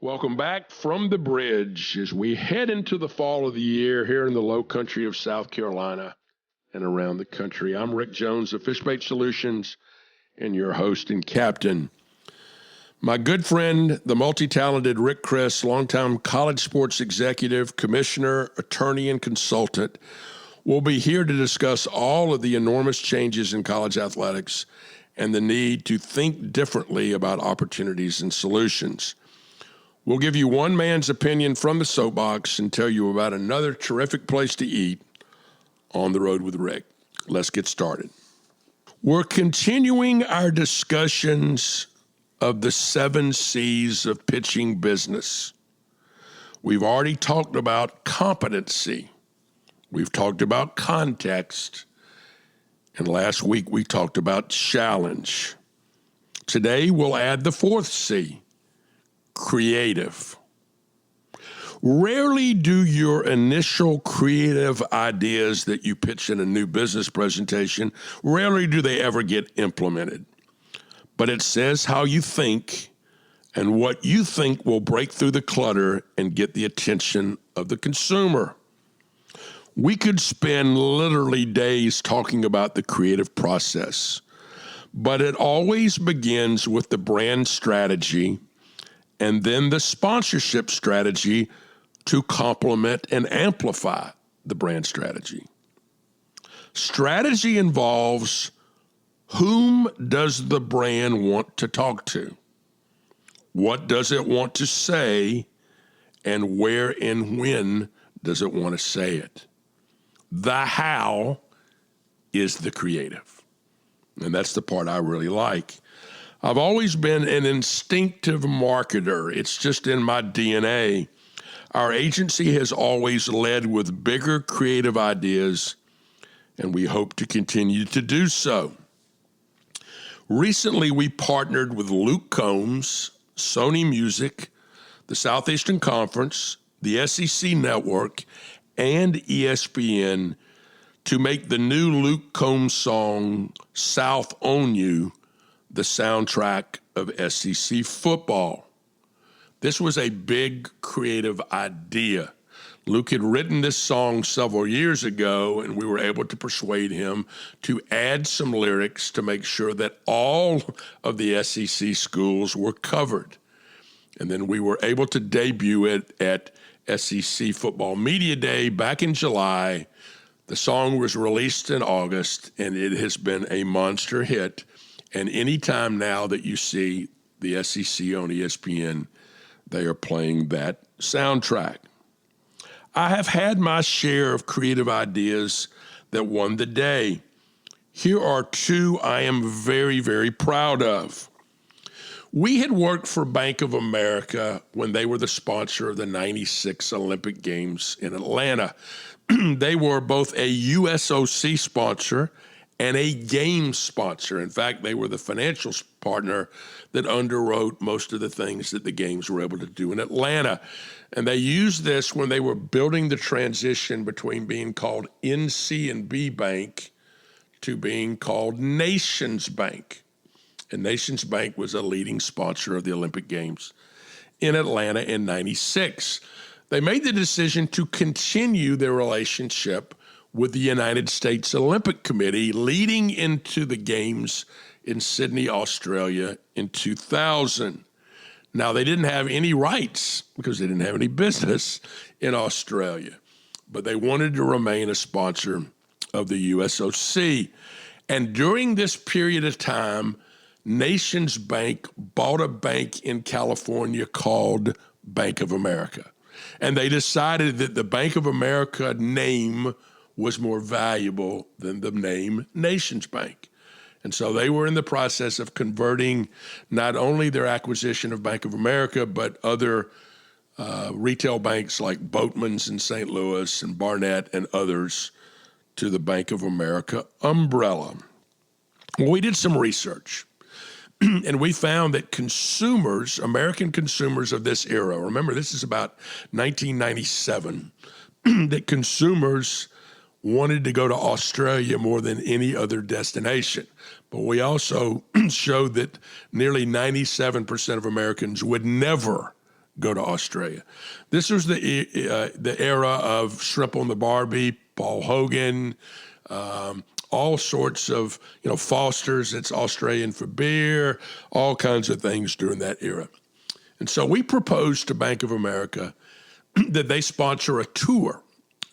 Welcome back from the bridge as we head into the fall of the year here in the low country of South Carolina and around the country. I'm Rick Jones of FishBait Solutions and your host and captain. My good friend, the multi-talented Rick Chryst, longtime college sports executive, commissioner, attorney, and consultant, will be here to discuss all of the enormous changes in college athletics and the need to think differently about opportunities and solutions. We'll give you one man's opinion from the Soapbox and tell you about another terrific place to eat on the road with Rick. Let's get started. We're continuing our discussions of the 7 C's of pitching business. We've already talked about competency. We've talked about context. And last week we talked about challenge. Today we'll add the 4th C, creative. Rarely do your initial creative ideas that you pitch in a new business presentation, rarely do they ever get implemented. But it says how you think, and what you think will break through the clutter and get the attention of the consumer. We could spend literally days talking about the creative process, but it always begins with the brand strategy and then the sponsorship strategy to complement and amplify the brand strategy. Strategy involves whom does the brand want to talk to? What does it want to say? And where and when does it want to say it? The how is the creative. And that's the part I really like. I've always been an instinctive marketer. It's just in my DNA. Our agency has always led with bigger creative ideas, and we hope to continue to do so. Recently, we partnered with Luke Combs, Sony Music, the Southeastern Conference, the SEC Network, and ESPN to make the new Luke Combs song, South on You, the soundtrack of SEC football. This was a big creative idea. Luke had written this song several years ago, and we were able to persuade him to add some lyrics to make sure that all of the SEC schools were covered. And then we were able to debut it at SEC Football Media Day back in July. The song was released in August, and it has been a monster hit. And anytime now that you see the SEC on ESPN, they are playing that soundtrack. I have had my share of creative ideas that won the day. Here are 2 I am very, very proud of. We had worked for Bank of America when they were the sponsor of the '96 Olympic Games in Atlanta. They were both a USOC sponsor and a game sponsor. In fact, they were the financial partner that underwrote most of the things that the games were able to do in Atlanta. And they used this when they were building the transition between being called NC&B Bank to being called Nations Bank. And Nations Bank was a leading sponsor of the Olympic Games in Atlanta in '96. They made the decision to continue their relationship with the United States Olympic Committee leading into the games in Sydney, Australia in 2000. Now, they didn't have any rights because they didn't have any business in Australia, but they wanted to remain a sponsor of the USOC. And during this period of time, Nations Bank bought a bank in California called Bank of America. And they decided that the Bank of America name was more valuable than the name Nations Bank. And so they were in the process of converting not only their acquisition of Bank of America, but other retail banks like Boatman's in St. Louis and Barnett and others to the Bank of America umbrella. Well, we did some research, and we found that consumers, American consumers of this era, remember this is about 1997, that consumers wanted to go to Australia more than any other destination. But we also showed that nearly 97% of Americans would never go to Australia. This was the era of Shrimp on the Barbie, Paul Hogan, all sorts of, Foster's, it's Australian for beer, all kinds of things during that era. And so we proposed to Bank of America that they sponsor a tour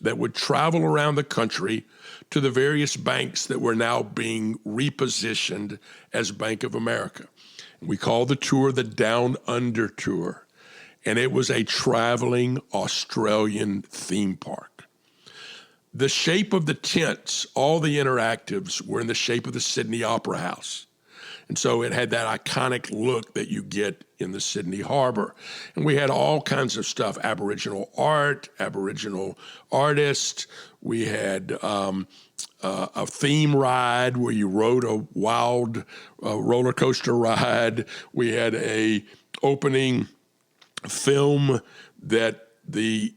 that would travel around the country to the various banks that were now being repositioned as Bank of America. We called the tour the Down Under Tour, and it was a traveling Australian theme park. The shape of the tents, all the interactives were in the shape of the Sydney Opera House. And so it had that iconic look that you get in the Sydney Harbor. And we had all kinds of stuff, Aboriginal art, Aboriginal artists. We had a theme ride where you rode a wild roller coaster ride. We had a opening film that the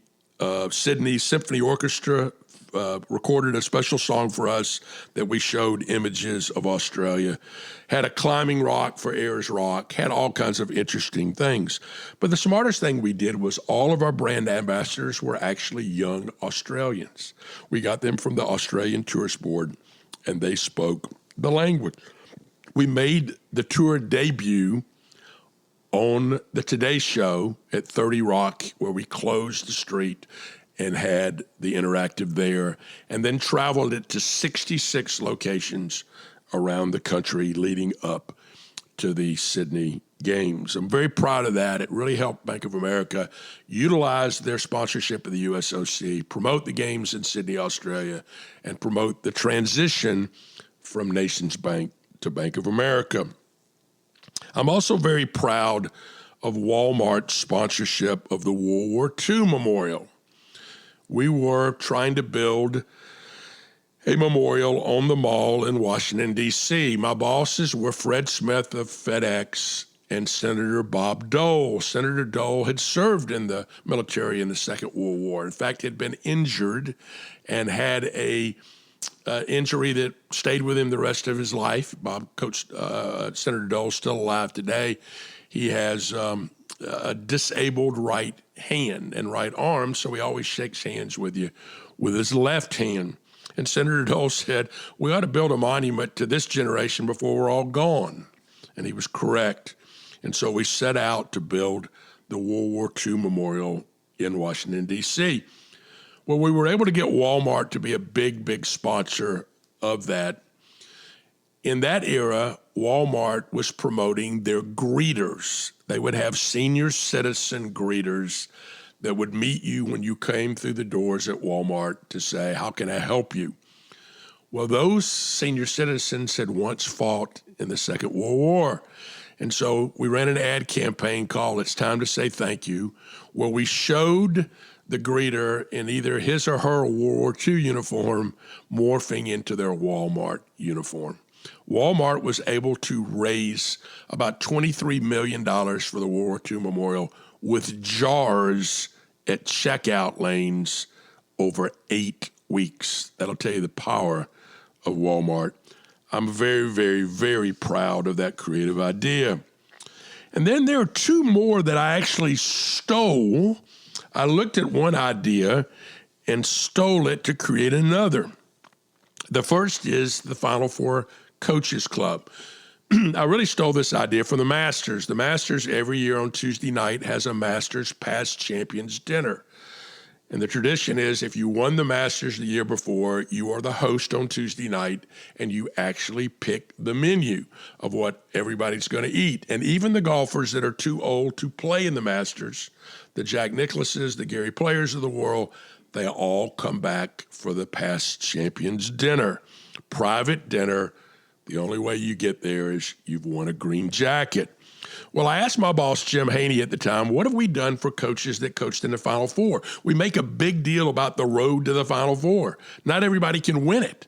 Sydney Symphony Orchestra recorded a special song for us that we showed images of Australia, had a climbing rock for Ayers Rock, had all kinds of interesting things. But the smartest thing we did was all of our brand ambassadors were actually young Australians. We got them from the Australian Tourist Board, and they spoke the language. We made the tour debut on the Today Show at 30 Rock, where we closed the street and had the interactive there, and then traveled it to 66 locations around the country leading up to the Sydney Games. I'm very proud of that. It really helped Bank of America utilize their sponsorship of the USOC, promote the games in Sydney, Australia, and promote the transition from Nations Bank to Bank of America. I'm also very proud of Walmart's sponsorship of the World War II Memorial. We were trying to build a memorial on the mall in Washington, D.C. My bosses were Fred Smith of FedEx and Senator Bob Dole. Senator Dole had served in the military in the Second World War. In fact, had been injured and had a injury that stayed with him the rest of his life. Senator Dole's still alive today. He has a disabled right hand and right arm, so he always shakes hands with you with his left hand. And Senator Dole said, we ought to build a monument to this generation before we're all gone. And he was correct. And so we set out to build the World War II Memorial in Washington, D.C. Well, we were able to get Walmart to be a big, big sponsor of that. In that era, Walmart was promoting their greeters. They would have senior citizen greeters that would meet you when you came through the doors at Walmart to say, how can I help you? Well, those senior citizens had once fought in the Second World War. And so we ran an ad campaign called It's Time to Say Thank You, where we showed the greeter in either his or her World War II uniform morphing into their Walmart uniform. Walmart was able to raise about $23 million for the World War II Memorial with jars at checkout lanes over 8 weeks. That'll tell you the power of Walmart. I'm very, very, very proud of that creative idea. And then there are 2 more that I actually stole. I looked at one idea and stole it to create another. The first is the Final Four Coaches Club. I really stole this idea from the Masters. The Masters every year on Tuesday night has a Masters Past Champions dinner. And the tradition is if you won the Masters the year before, you are the host on Tuesday night and you actually pick the menu of what everybody's going to eat. And even the golfers that are too old to play in the Masters, the Jack Nicklauses, the Gary Players of the world, they all come back for the Past Champions dinner. Private dinner. The only way you get there is you've won a green jacket. Well, I asked my boss, Jim Haney, at the time, what have we done for coaches that coached in the Final Four? We make a big deal about the road to the Final Four. Not everybody can win it.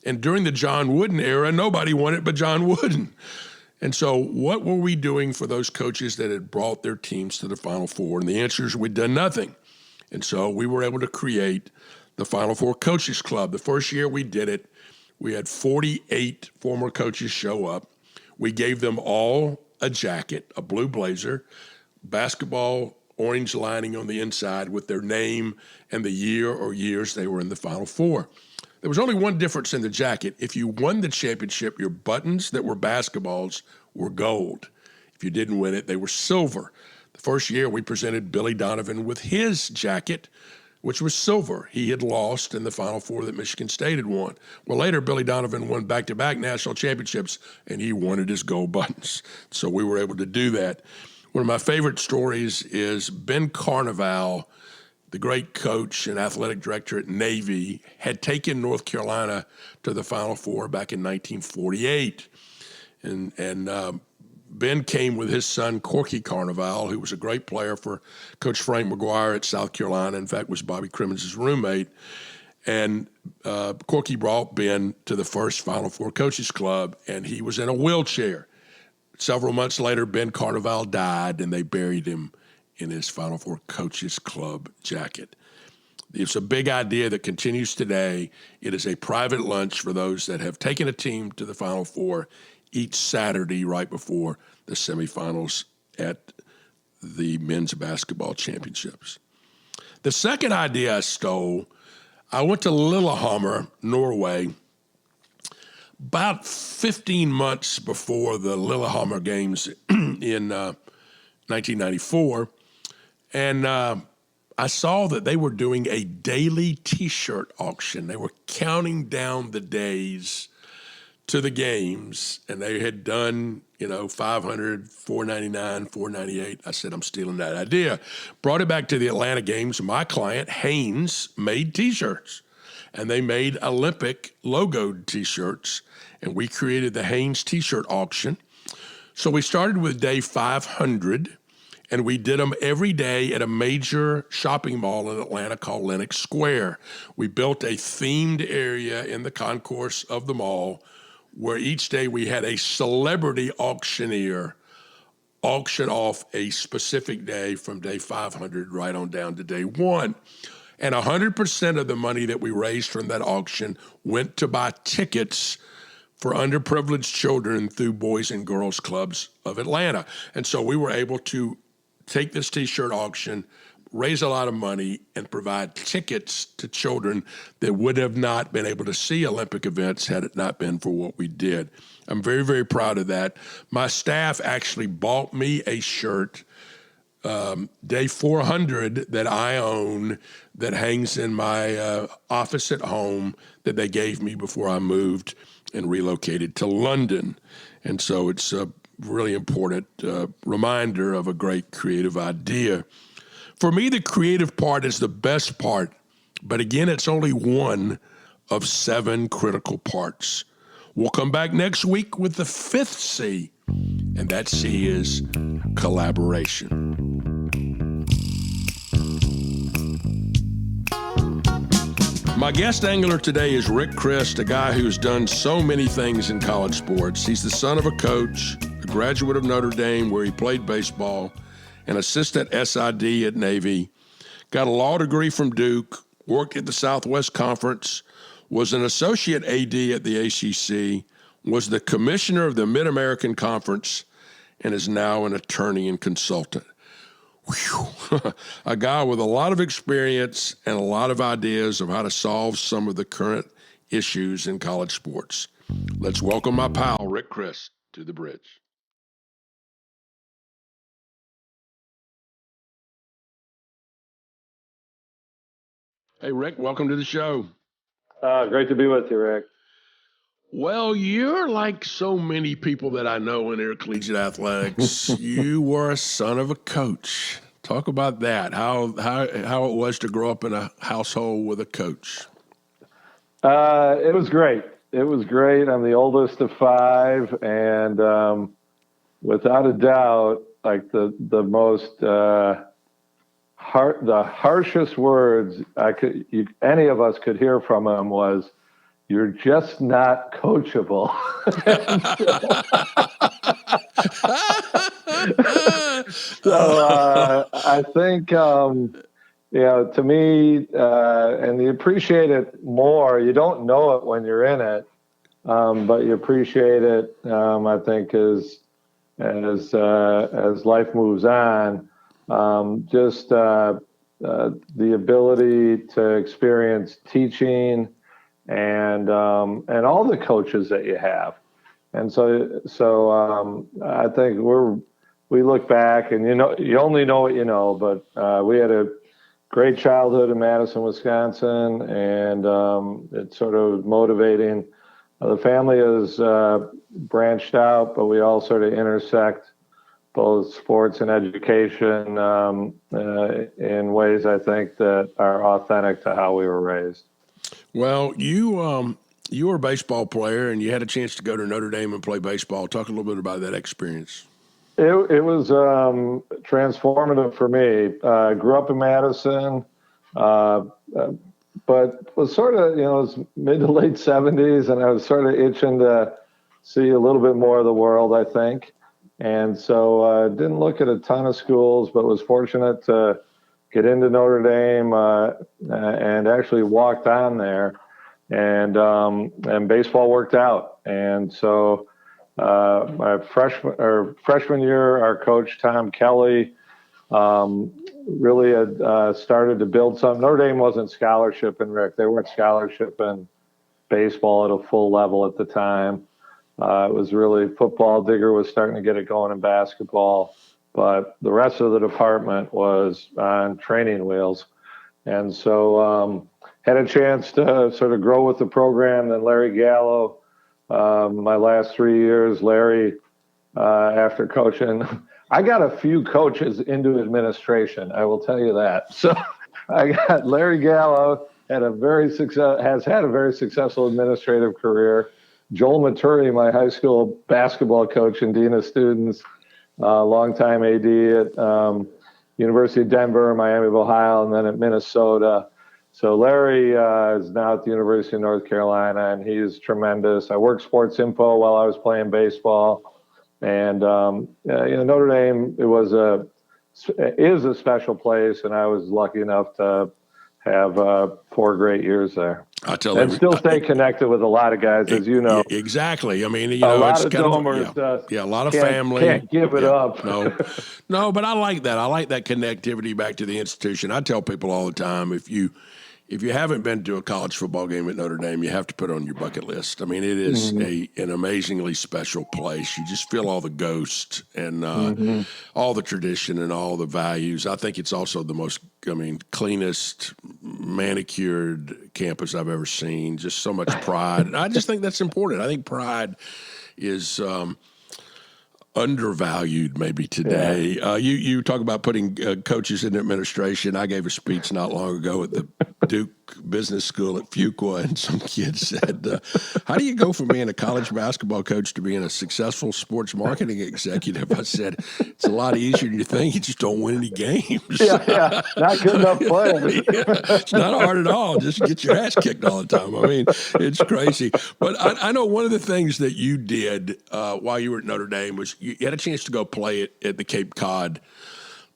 And during the John Wooden era, nobody won it but John Wooden. And so what were we doing for those coaches that had brought their teams to the Final Four? And the answer is we'd done nothing. And so we were able to create the Final Four Coaches Club. The first year we did it, we had 48 former coaches show up. We gave them all a jacket, a blue blazer, basketball orange lining on the inside with their name and the year or years they were in the Final Four. There was only one difference in the jacket. If you won the championship, your buttons that were basketballs were gold. If you didn't win it, they were silver. The first year we presented Billy Donovan with his jacket, which was silver. He had lost in the Final Four that Michigan State had won. Well, later, Billy Donovan won back-to-back national championships, and he wanted his gold buttons. So we were able to do that. One of my favorite stories is Ben Carneval, the great coach and athletic director at Navy, had taken North Carolina to the Final Four back in 1948. And Ben came with his son, Corky Carneval, who was a great player for Coach Frank McGuire at South Carolina. In fact, was Bobby Crimmins' roommate. And Corky brought Ben to the first Final Four Coaches Club, and he was in a wheelchair. Several months later, Ben Carneval died, and they buried him in his Final Four Coaches Club jacket. It's a big idea that continues today. It is a private lunch for those that have taken a team to the Final Four each Saturday right before the semifinals at the men's basketball championships. The second idea I stole, I went to Lillehammer, Norway, about 15 months before the Lillehammer games in 1994. And I saw that they were doing a daily T-shirt auction. They were counting down the days to the games, and they had done, $500, $499, $498. I said, I'm stealing that idea. Brought it back to the Atlanta games. My client, Hanes, made T-shirts, and they made Olympic logoed T-shirts, and we created the Hanes T-shirt auction. So we started with day 500, and we did them every day at a major shopping mall in Atlanta called Lenox Square. We built a themed area in the concourse of the mall where each day we had a celebrity auctioneer auction off a specific day from day 500 right on down to day 1. And 100% of the money that we raised from that auction went to buy tickets for underprivileged children through Boys and Girls Clubs of Atlanta. And so we were able to take this T-shirt auction, raise a lot of money, and provide tickets to children that would have not been able to see Olympic events had it not been for what we did. I'm very, very proud of that. My staff actually bought me a shirt, day 400, that I own, that hangs in my office at home, that they gave me before I moved and relocated to London. And so it's a really important reminder of a great creative idea. For me, the creative part is the best part, but again, it's only one of 7 critical parts. We'll come back next week with the 5th C, and that C is collaboration. My guest angler today is Rick Chryst, a guy who's done so many things in college sports. He's the son of a coach, a graduate of Notre Dame where he played baseball, an assistant SID at Navy, got a law degree from Duke, worked at the Southwest Conference, was an associate AD at the ACC, was the commissioner of the Mid-American Conference, and is now an attorney and consultant. Whew. A guy with a lot of experience and a lot of ideas of how to solve some of the current issues in college sports. Let's welcome my pal, Rick Chryst, to the bridge. Hey, Rick, welcome to the show. Great to be with you, Rick. Well, you're like so many people that I know in intercollegiate athletics. You were a son of a coach. Talk about that, how it was to grow up in a household with a coach. It was great. It was great. I'm the oldest of 5, and without a doubt, like the most the harshest words any of us could hear from him was, "You're just not coachable." So I think, to me, and you appreciate it more. You don't know it when you're in it, but you appreciate it, I think, as life moves on. just the ability to experience teaching and all the coaches that you have. And so I think we look back, and you only know what you know, but we had a great childhood in Madison, Wisconsin, and it's sort of motivating. The family is branched out, but we all sort of intersect both sports and education in ways I think that are authentic to how we were raised. Well, you were a baseball player, and you had a chance to go to Notre Dame and play baseball. Talk a little bit about that experience. It was transformative for me. I grew up in Madison, but was sort of, it was mid to late 70s, and I was sort of itching to see a little bit more of the world, I think. And so I didn't look at a ton of schools, but was fortunate to get into Notre Dame and actually walked on there. And baseball worked out. And so my freshman year, our coach, Tom Kelly, really had started to build something. Notre Dame wasn't scholarship in Rick. They weren't scholarship in baseball at a full level at the time. It was really football. Digger was starting to get it going in basketball, but the rest of the department was on training wheels. And so had a chance to sort of grow with the program. Then Larry Gallo, my last 3 years, Larry, after coaching, I got a few coaches into administration. I will tell you that. So I got Larry Gallo has had a very successful administrative career. Joel Maturi, my high school basketball coach and dean of students, longtime AD at University of Denver, Miami of Ohio, and then at Minnesota. So Larry is now at the University of North Carolina, and he's tremendous. I worked sports info while I was playing baseball, and Notre Dame is a special place, and I was lucky enough to have 4 great years there. And still stay connected with a lot of guys, as you know. Exactly. I mean, a lot of Domers, a lot of family. Can't give it up. No, but I like that. I like that connectivity back to the institution. I tell people all the time, if you haven't been to a college football game at Notre Dame, you have to put it on your bucket list. I mean, it is an amazingly special place. You just feel all the ghosts and all the tradition and all the values. I think it's also the most, cleanest, manicured campus I've ever seen. Just so much pride. And I just think that's important. I think pride is undervalued maybe today. Yeah. You talk about putting coaches in administration. I gave a speech not long ago at the Duke Business School at Fuqua, and some kid said, how do you go from being a college basketball coach to being a successful sports marketing executive? I said, it's a lot easier than you think. You just don't win any games. Yeah. Not good enough players. It's not hard at all. Just get your ass kicked all the time. I mean, it's crazy. But I know one of the things that you did while you were at Notre Dame was you had a chance to go play at the Cape Cod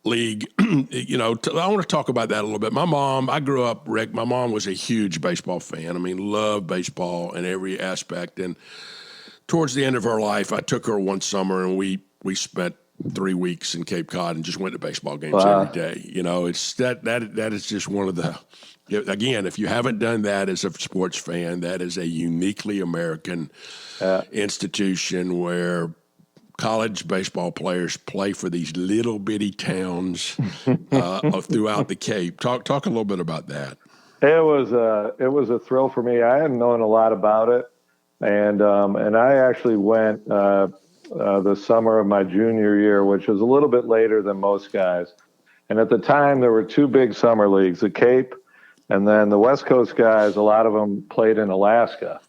League. I want to talk about that a little bit. My mom, I grew up, Rick, my mom was a huge baseball fan. I mean, loved baseball in every aspect. And towards the end of her life, I took her one summer and we spent 3 weeks in Cape Cod and just went to baseball games every day. It's that is just one of the, again, if you haven't done that as a sports fan, that is a uniquely American institution where college baseball players play for these little bitty towns throughout the Cape. Talk a little bit about that. It was a thrill for me. I hadn't known a lot about it, and I actually went the summer of my junior year, which was a little bit later than most guys. And at the time, there were 2 big summer leagues, the Cape, and then the West Coast guys. A lot of them played in Alaska,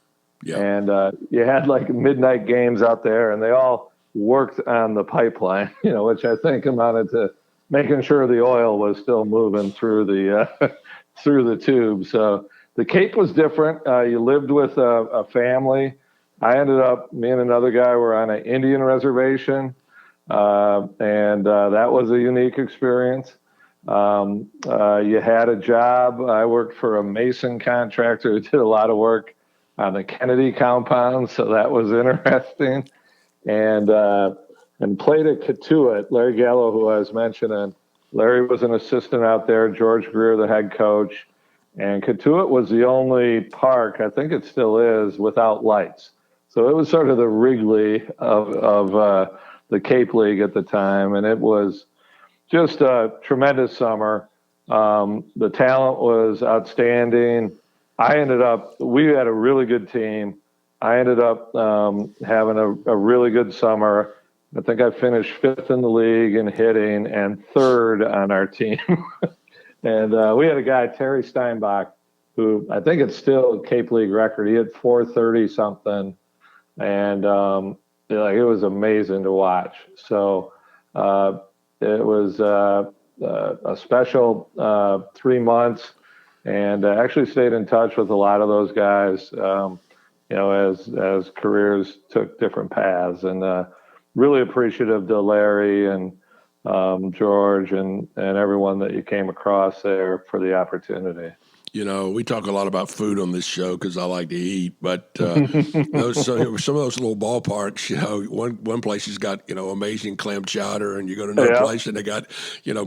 and you had like midnight games out there, and they all worked on the pipeline, which I think amounted to making sure the oil was still moving through the through the tube. So the Cape was different. You lived with a family. I ended up, me and another guy were on an Indian reservation, and that was a unique experience. You had a job. I worked for a mason contractor who did a lot of work on the Kennedy compound, so that was interesting. And played at Katuitt. Larry Gallo, who I was mentioning, Larry was an assistant out there, George Greer, the head coach. And Katuitt was the only park, I think it still is, without lights. So it was sort of the Wrigley of the Cape League at the time. And it was just a tremendous summer. The talent was outstanding. We had a really good team. I ended up having a really good summer. I think I finished 5th in the league in hitting and 3rd on our team. And we had a guy, Terry Steinbach, who I think it's still a Cape League record. He had 430 something. And it was amazing to watch. So it was a special 3 months, and I actually stayed in touch with a lot of those guys, as careers took different paths, and really appreciative to Larry and George and everyone that you came across there for the opportunity. We talk a lot about food on this show because I like to eat, but some of those little ballparks, one place has got, amazing clam chowder, and you go to another place and they got,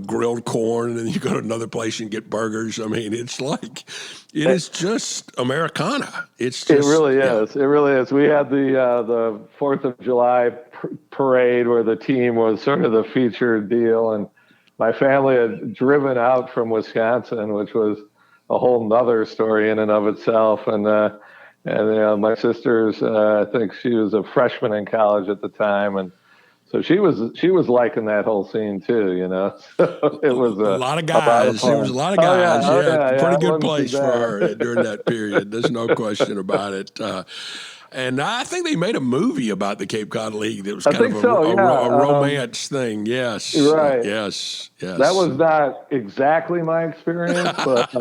grilled corn, and you go to another place and get burgers. I mean, it's like, it is just Americana. It really is. It really is. We had the 4th of July parade where the team was sort of the featured deal, and my family had driven out from Wisconsin, which was a whole nother story in and of itself. And my sister's, I think she was a freshman in college at the time. And so she was liking that whole scene too, So it was a lot of guys. There was a lot of guys. Pretty good place for her during that period. There's no question about it. And I think they made a movie about the Cape Cod League that was kind of a romance thing. Yes. Right. Yes. That was not exactly my experience, but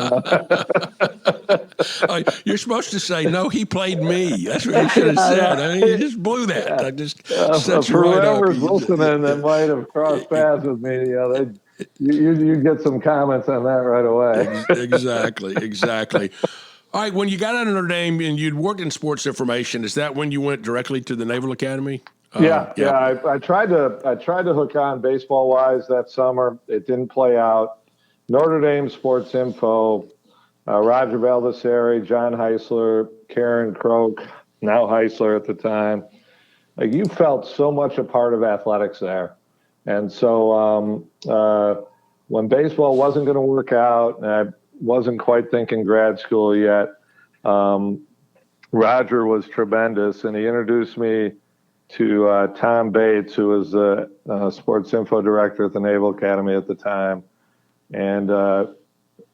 you're supposed to say, no, he played me. That's what you should have said. I mean, you just blew that. I just set you right up. Whoever's listening that might have crossed paths with me, you get some comments on that right away. Exactly. All right, when you got out of Notre Dame and you'd worked in sports information, is that when you went directly to the Naval Academy? Yeah. I tried to hook on baseball wise that summer. It didn't play out. Notre Dame Sports Info, Roger Baldessari, John Heisler, Karen Croak, now Heisler at the time. Like, you felt so much a part of athletics there, and so when baseball wasn't going to work out, and I wasn't quite thinking grad school yet, Roger was tremendous, and he introduced me to Tom Bates, who was the sports info director at the Naval Academy at the time. And,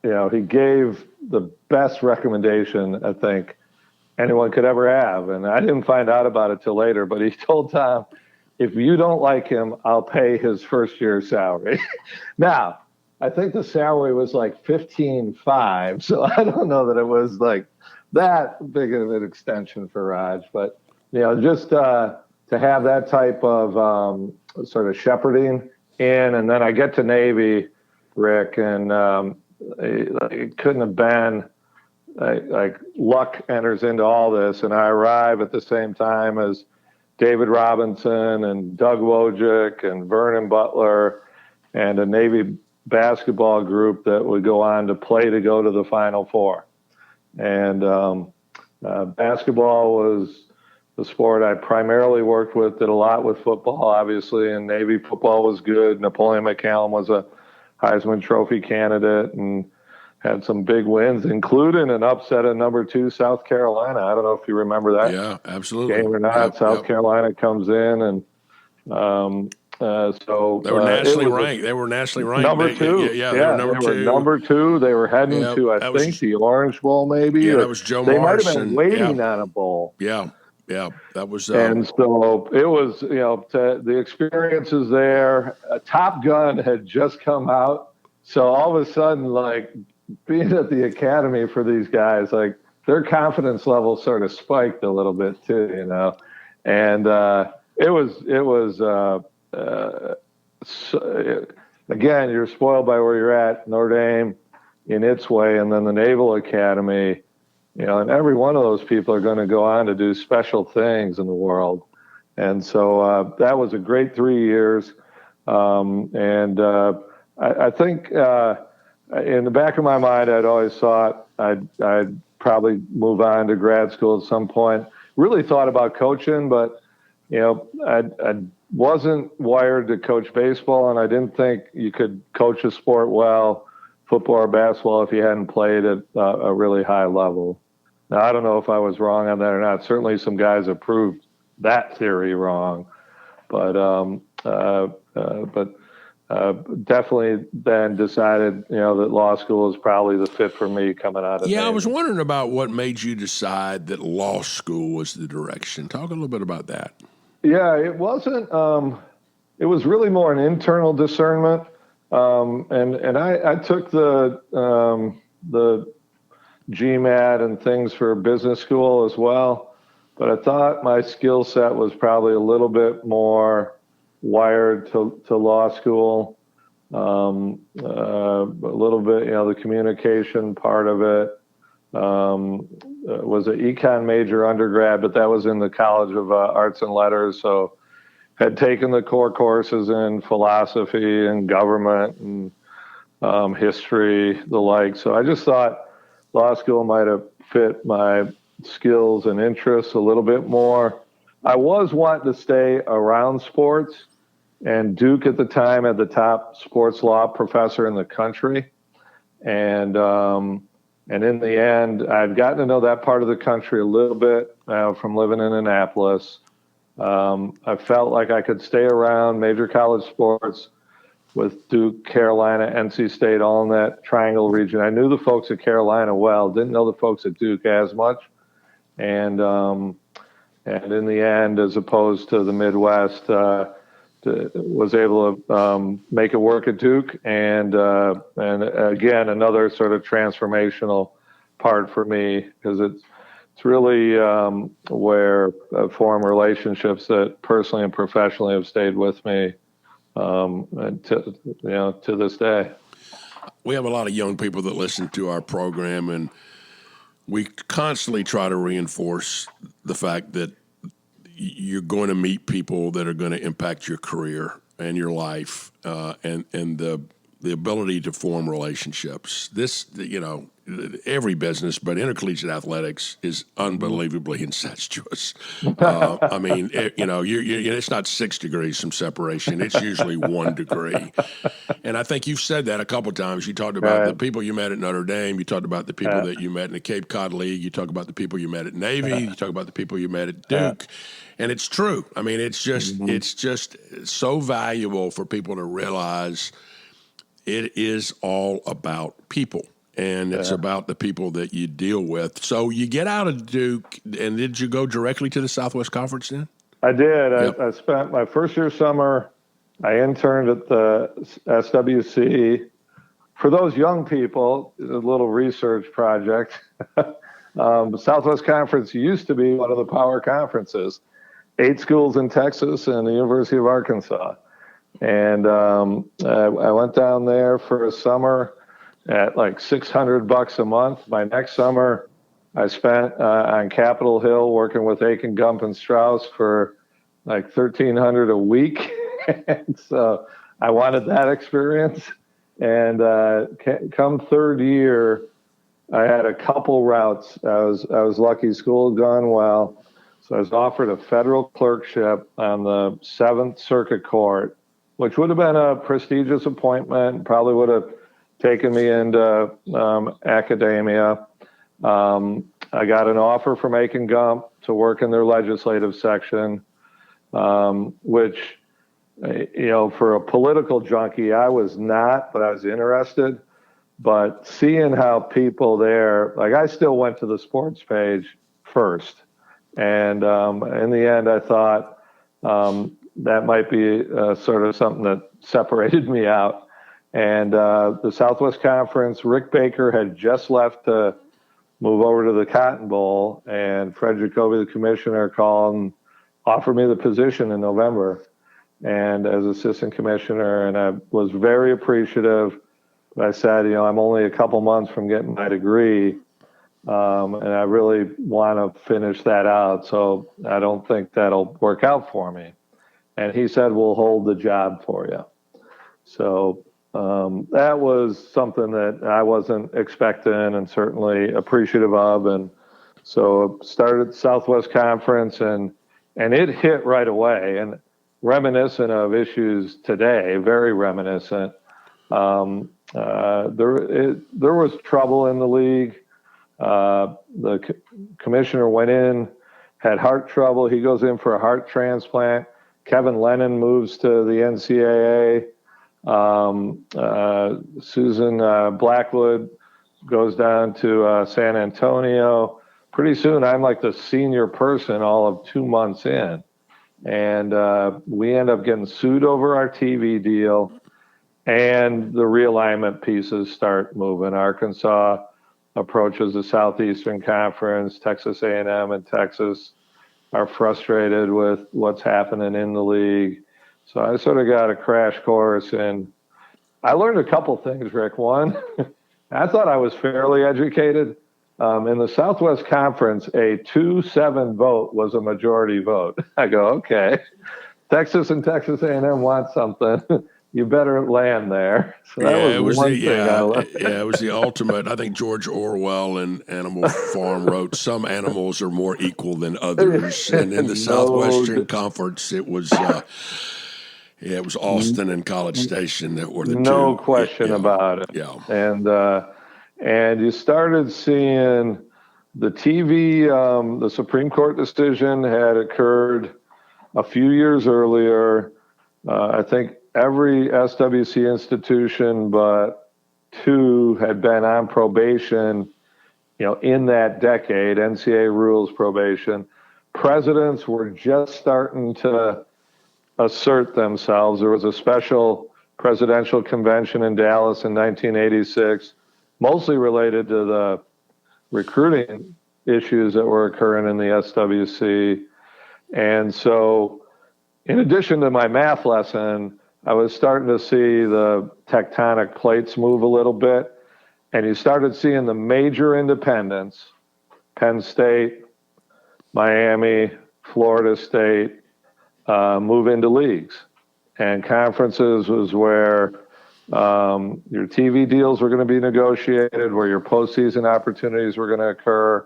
he gave the best recommendation I think anyone could ever have. And I didn't find out about it till later, but he told Tom, if you don't like him, I'll pay his first year's salary. Now, I think the salary was like $15,500, so I don't know that it was like that big of an extension for Raj. But just to have that type of sort of shepherding in, and then I get to Navy, Rick, and it couldn't have been like luck enters into all this, and I arrive at the same time as David Robinson and Doug Wojcik and Vernon Butler and a Navy basketball group that would go on to play to go to the Final Four. And basketball was the sport I primarily worked with, did a lot with football, obviously, and Navy football was good. Napoleon McCallum was a Heisman Trophy candidate and had some big wins, including an upset at number 2 South Carolina. I don't know if you remember that. Yeah, absolutely. Game or not. South Carolina comes in, and so they were nationally ranked. They were nationally ranked. Number 2. They were number 2. They were heading to, I think, the Orange Bowl, maybe. Yeah, that was Joe They Marsh. might have been waiting on a bowl. Yeah, that was. And so it was, the experiences there. Top Gun had just come out, so all of a sudden, like, being at the academy for these guys, like, their confidence level sort of spiked a little bit too, and it was. Again, you're spoiled by where you're at, Notre Dame in its way, and then the Naval Academy, and every one of those people are going to go on to do special things in the world. And so that was a great 3 years. And I think in the back of my mind, I'd always thought I'd probably move on to grad school at some point. Really thought about coaching, but I wasn't wired to coach baseball, and I didn't think you could coach a sport well, football or basketball, if you hadn't played at a really high level. Now, I don't know if I was wrong on that or not. Certainly some guys have proved that theory wrong, but definitely then decided, that law school is probably the fit for me coming out of Yeah, I Navy. was wondering about what made you decide that law school was the direction. Talk a little bit about that. Yeah, it wasn't. It was really more an internal discernment, and I took the GMAT and things for business school as well, but I thought my skill set was probably a little bit more wired to law school. A little bit, the communication part of it. Was an econ major undergrad, but that was in the College of Arts and Letters. So had taken the core courses in philosophy and government and history, the like. So I just thought law school might have fit my skills and interests a little bit more. I was wanting to stay around sports, and Duke at the time had the top sports law professor in the country. And in the end, I've gotten to know that part of the country a little bit from living in Annapolis. I felt like I could stay around major college sports with Duke, Carolina, NC State, all in that triangle region. I knew the folks at Carolina well, didn't know the folks at Duke as much. And in the end, as opposed to the Midwest, was able to make it work at Duke, and again, another sort of transformational part for me, because it's really where form relationships that personally and professionally have stayed with me to this day. We have a lot of young people that listen to our program, and we constantly try to reinforce the fact that you're going to meet people that are going to impact your career and your life, and the ability to form relationships. This, every business, but intercollegiate athletics is unbelievably incestuous. I mean, it's not 6 degrees from separation. It's usually 1 degree. And I think you've said that a couple of times. You talked about the people you met at Notre Dame. You talked about the people that you met in the Cape Cod League. You talk about the people you met at Navy. You talk about the people you met at Duke. And it's true. I mean, it's just so valuable for people to realize it is all about people. And it's about the people that you deal with. So you get out of Duke, and did you go directly to the Southwest Conference then? I did. Yep. I spent my first year summer, I interned at the SWC. For those young people, a little research project. The Southwest Conference used to be one of the power conferences. 8 schools in Texas and the University of Arkansas. And I went down there for a summer at like $600 a month. My next summer, I spent on Capitol Hill working with Aiken, Gump, and Strauss for like $1,300 a week. And so I wanted that experience. And come third year, I had a couple routes. I was lucky. School had gone well. So I was offered a federal clerkship on the 7th Circuit Court, which would have been a prestigious appointment, probably would have taken me into academia. I got an offer from Aiken Gump to work in their legislative section, which, for a political junkie, I was not, but I was interested. But seeing how people there, like I still went to the sports page first. And in the end, I thought that might be sort of something that separated me out. And the Southwest Conference, Rick Baker had just left to move over to the Cotton Bowl, and Fred Jacoby, the commissioner, called and offered me the position in November, and as assistant commissioner, and I was very appreciative. But I said, I'm only a couple months from getting my degree, and I really want to finish that out, so I don't think that'll work out for me. And he said, we'll hold the job for you. So that was something that I wasn't expecting and certainly appreciative of. And so started Southwest Conference, and it hit right away, and reminiscent of issues today, very reminiscent. There was trouble in the league. The commissioner went in, had heart trouble. He goes in for a heart transplant. Kevin Lennon moves to the NCAA. Susan Blackwood goes down to San Antonio. Pretty soon, I'm like the senior person all of 2 months in. And we end up getting sued over our TV deal. And the realignment pieces start moving. Arkansas approaches the Southeastern Conference. Texas A&M and Texas are frustrated with what's happening in the league. So I sort of got a crash course, and I learned a couple things, Rick. One, I thought I was fairly educated. In the Southwest Conference, a 2-7 vote was a majority vote. I go, okay, Texas and Texas A&M want something. You better land there. So that was one thing I learned. It was the ultimate. I think George Orwell in Animal Farm wrote, "Some animals are more equal than others." And in the Southwestern Conference, it was Austin and College Station that were the two. No question about it. Yeah. And you started seeing the TV, the Supreme Court decision had occurred a few years earlier. I think every SWC institution but 2 had been on probation, in that decade, NCAA rules probation. Presidents were just starting to assert themselves. There was a special presidential convention in Dallas in 1986, mostly related to the recruiting issues that were occurring in the SWC. And so, in addition to my math lesson, I was starting to see the tectonic plates move a little bit, and you started seeing the major independents, Penn State, Miami, Florida State, move into leagues. And conferences was where your TV deals were going to be negotiated, where your postseason opportunities were going to occur,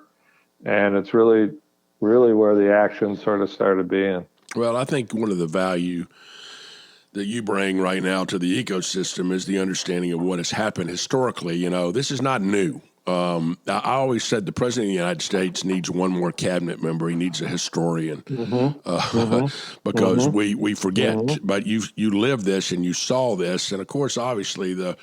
and it's really, really where the action sort of started being. Well, I think one of the value that you bring right now to the ecosystem is the understanding of what has happened historically. This is not new. I always said the president of the United States needs one more cabinet member. He needs a historian because we forget. But you lived this and you saw this. And, of course, obviously the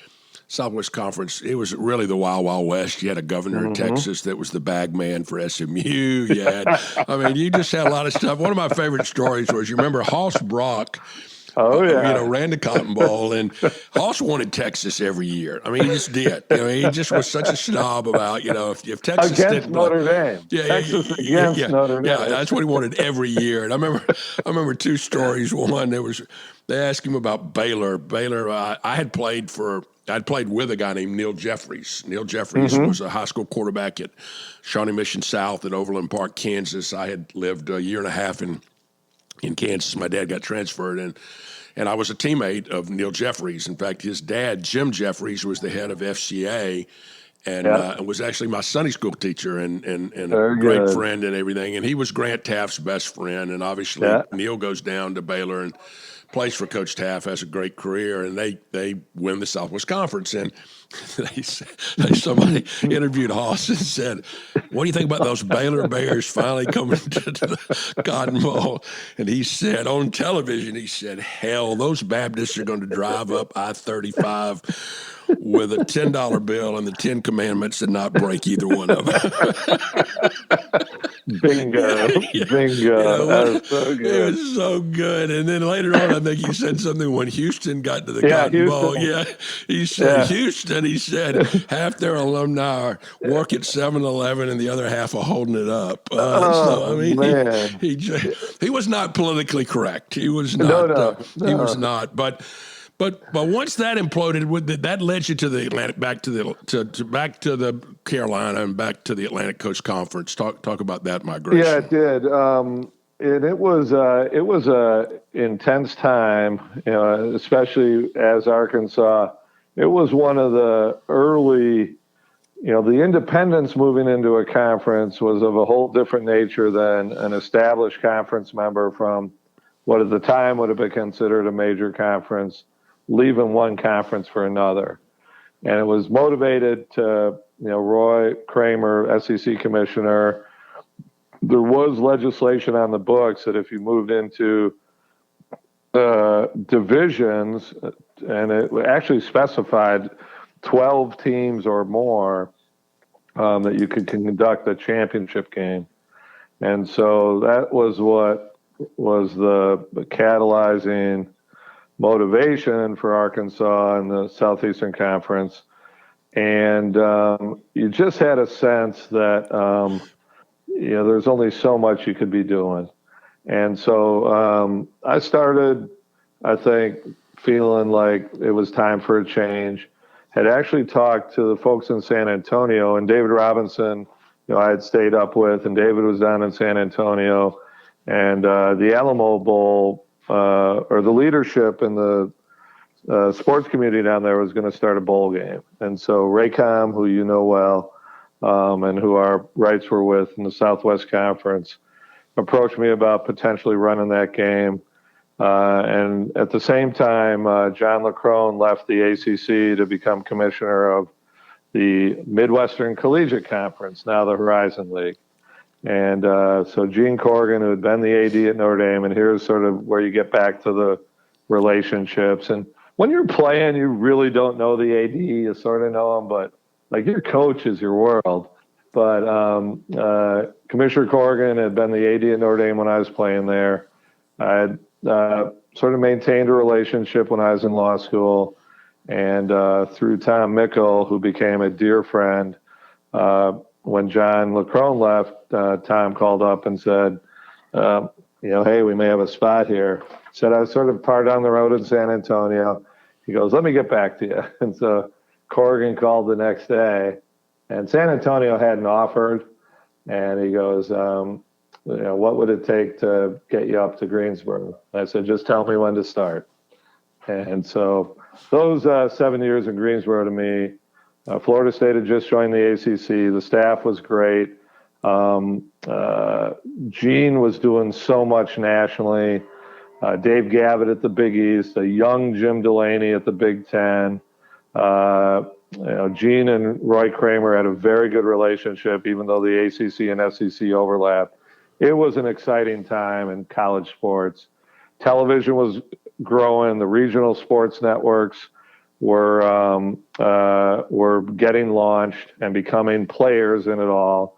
Southwest Conference, it was really the Wild Wild West. You had a governor in Texas that was the bag man for SMU. You just had a lot of stuff. One of my favorite stories was, you remember Hoss Brock, ran the Cotton Bowl, and Hoss wanted Texas every year. He just did. He just was such a snob about, if Texas against Notre Dame. Texas against Notre Dame. Yeah, that's what he wanted every year. And I remember 2 stories. One, they asked him about Baylor. I'd played with a guy named Neil Jeffries. Neil Jeffries was a high school quarterback at Shawnee Mission South at Overland Park, Kansas. I had lived a year and a half in Kansas. My dad got transferred, and I was a teammate of Neil Jeffries. In fact, his dad, Jim Jeffries, was the head of FCA and was actually my Sunday school teacher and a great friend and everything. And he was Grant Taft's best friend. And obviously Neil goes down to Baylor and plays for Coach Taft, has a great career, and they win the Southwest Conference. And somebody interviewed Hoss and said, "What do you think about those Baylor Bears finally coming to the Cotton Bowl?" And he said, on television, "Hell, those Baptists are going to drive up I-35 with a $10 bill and the 10 Commandments and not break either one of them." Bingo. Bingo. That was so good. It was so good. And then later on, I think he said something when Houston got to the Cotton Bowl. Yeah. He said, Houston, he said, half their alumni work at 7-Eleven and the other half are holding it up. Man. He was not politically correct. He was not. No. He was not. But once that imploded, that led you to the Atlantic, back to the Carolina and back to the Atlantic Coast Conference. Talk about that migration. Yeah, it did. And it was a intense time, especially as Arkansas it was one of the early, the independents moving into a conference was of a whole different nature than an established conference member from what at the time would have been considered a major conference, leaving one conference for another. And it was motivated to, Roy Kramer, SEC commissioner. There was legislation on the books that if you moved into divisions, and it actually specified 12 teams or more, that you could conduct a championship game. And so that was what was the catalyzing motivation for Arkansas and the Southeastern Conference. And you just had a sense that, there's only so much you could be doing. And so I started, I think, feeling like it was time for a change. Had actually talked to the folks in San Antonio, and David Robinson, I had stayed up with, and David was down in San Antonio. And the Alamo Bowl, or the leadership in the sports community down there was going to start a bowl game. And so Raycom, who you know well, and who our rights were with in the Southwest Conference, approached me about potentially running that game. And at the same time, John LeCrone left the ACC to become commissioner of the Midwestern Collegiate Conference, now the Horizon League. And so Gene Corrigan, who had been the AD at Notre Dame, and here's sort of where you get back to the relationships. And when you're playing, you really don't know the AD. You sort of know him, but like your coach is your world. But Commissioner Corrigan had been the AD at Notre Dame when I was playing there. I had sort of maintained a relationship when I was in law school. And through Tom Mickle, who became a dear friend, when John LeCrone left, Tom called up and said, hey, we may have a spot here. Said I was sort of far down the road in San Antonio. He goes, let me get back to you. And so Corrigan called the next day, and San Antonio hadn't offered. And he goes, what would it take to get you up to Greensboro? I said, just tell me when to start. And so those 7 years in Greensboro to me, Florida State had just joined the ACC. The staff was great. Gene was doing so much nationally. Dave Gavitt at the Big East, a young Jim Delaney at the Big Ten. Gene and Roy Kramer had a very good relationship, even though the ACC and SEC overlapped. It was an exciting time in college sports. Television was growing. The regional sports networks were getting launched and becoming players in it all.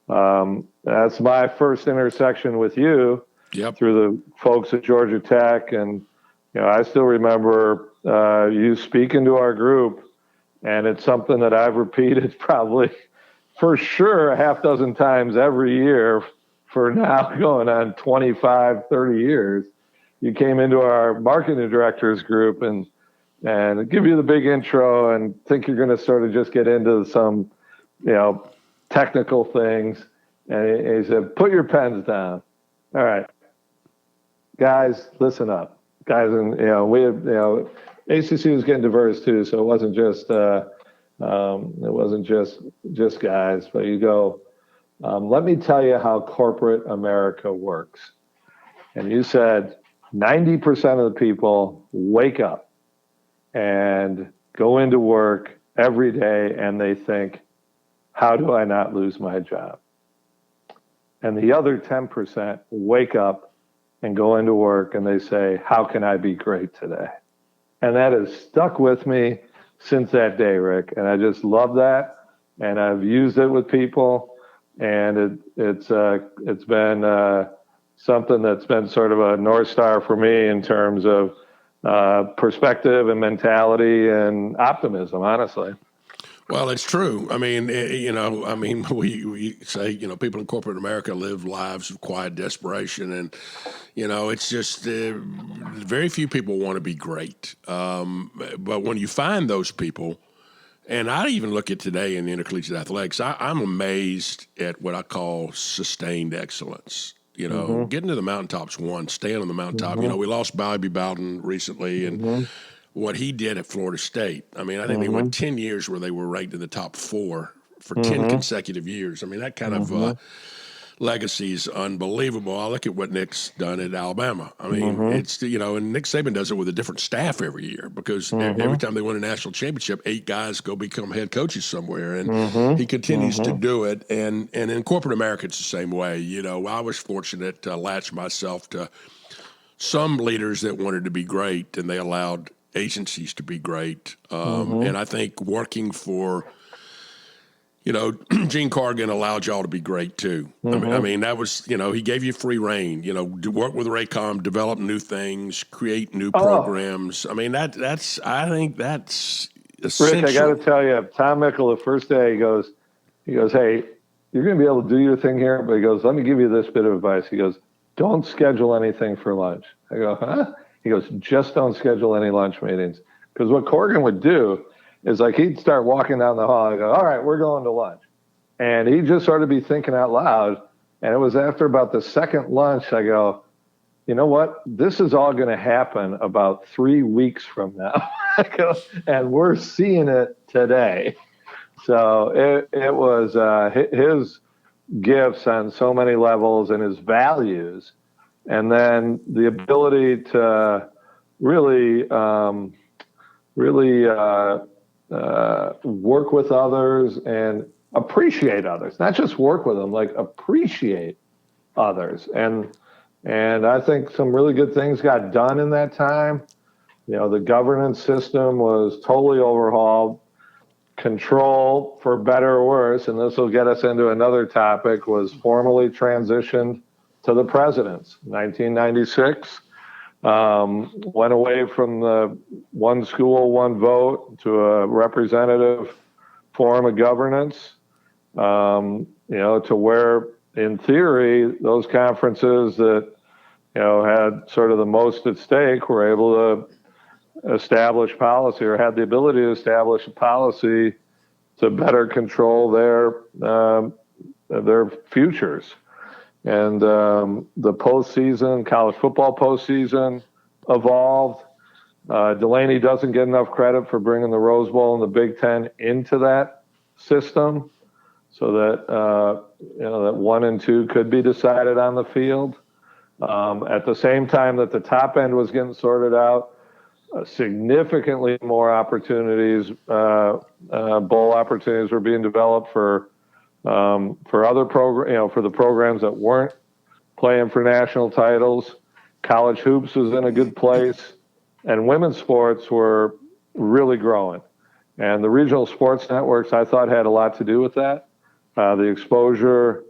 That's my first intersection with you. Yep. Through the folks at Georgia Tech. And, I still remember you speaking to our group, and it's something that I've repeated probably for sure a half dozen times every year for now going on 25, 30 years. You came into our marketing directors group and give you the big intro and think you're going to sort of just get into some, technical things. And he said, put your pens down. All right. Guys, listen up. Guys, and we had, ACC was getting diverse too, so it wasn't just guys. But you go, let me tell you how corporate America works. And you said 90% of the people wake up and go into work every day, and they think, how do I not lose my job? And the other 10% wake up and go into work and they say, how can I be great today? And that has stuck with me since that day, Rick. And I just love that. And I've used it with people. And it's been something that's been sort of a North Star for me in terms of perspective and mentality and optimism, honestly. Well, it's true. I mean, we say, people in corporate America live lives of quiet desperation. And, it's just very few people want to be great. But when you find those people, and I even look at today in intercollegiate athletics, I'm amazed at what I call sustained excellence. Getting to the mountaintop's one, staying on the mountaintop. Mm-hmm. We lost Bobby Bowden recently, and what he did at Florida State. I mean, I think they went 10 years where they were ranked in the top 4 for 10 consecutive years. I mean, that kind of legacy is unbelievable. I look at what Nick's done at Alabama. I mean, it's, and Nick Saban does it with a different staff every year because every time they win a national championship, 8 guys go become head coaches somewhere. And he continues to do it. And in corporate America, it's the same way. I was fortunate to latch myself to some leaders that wanted to be great, and they allowed agencies to be great. And I think working for Gene Cargan allowed y'all to be great too. I mean, that was, he gave you free reign, to work with Raycom, develop new things, create new programs. I mean, I think that's essential. Rick, I got to tell you, Tom Mickle, the first day, he goes, hey, you're going to be able to do your thing here. But he goes, let me give you this bit of advice. He goes, don't schedule anything for lunch. I go, huh? He goes, just don't schedule any lunch meetings. Because what Corgan would do is like he'd start walking down the hall and go, all right, we're going to lunch. And he'd just sort of be thinking out loud. And it was after about the second lunch, I go, you know what? This is all going to happen about 3 weeks from now. I go, and we're seeing it today. So it was his gifts on so many levels and his values. And then the ability to really work with others and appreciate others, not just work with them, like appreciate others. And I think some really good things got done in that time. The governance system was totally overhauled. Control, for better or worse, and this will get us into another topic, was formally transitioned to the presidents. 1996. Went away from the one school, one vote to a representative form of governance, to where, in theory, those conferences that, had sort of the most at stake were able to establish policy or had the ability to establish a policy to better control their futures. And the postseason, college football postseason, evolved. Delaney doesn't get enough credit for bringing the Rose Bowl and the Big Ten into that system, so that that 1 and 2 could be decided on the field. At the same time that the top end was getting sorted out, significantly more opportunities, bowl opportunities were being developed for other for the programs that weren't playing for national titles. College hoops was in a good place, and women's sports were really growing. And the regional sports networks, I thought, had a lot to do with that. The exposure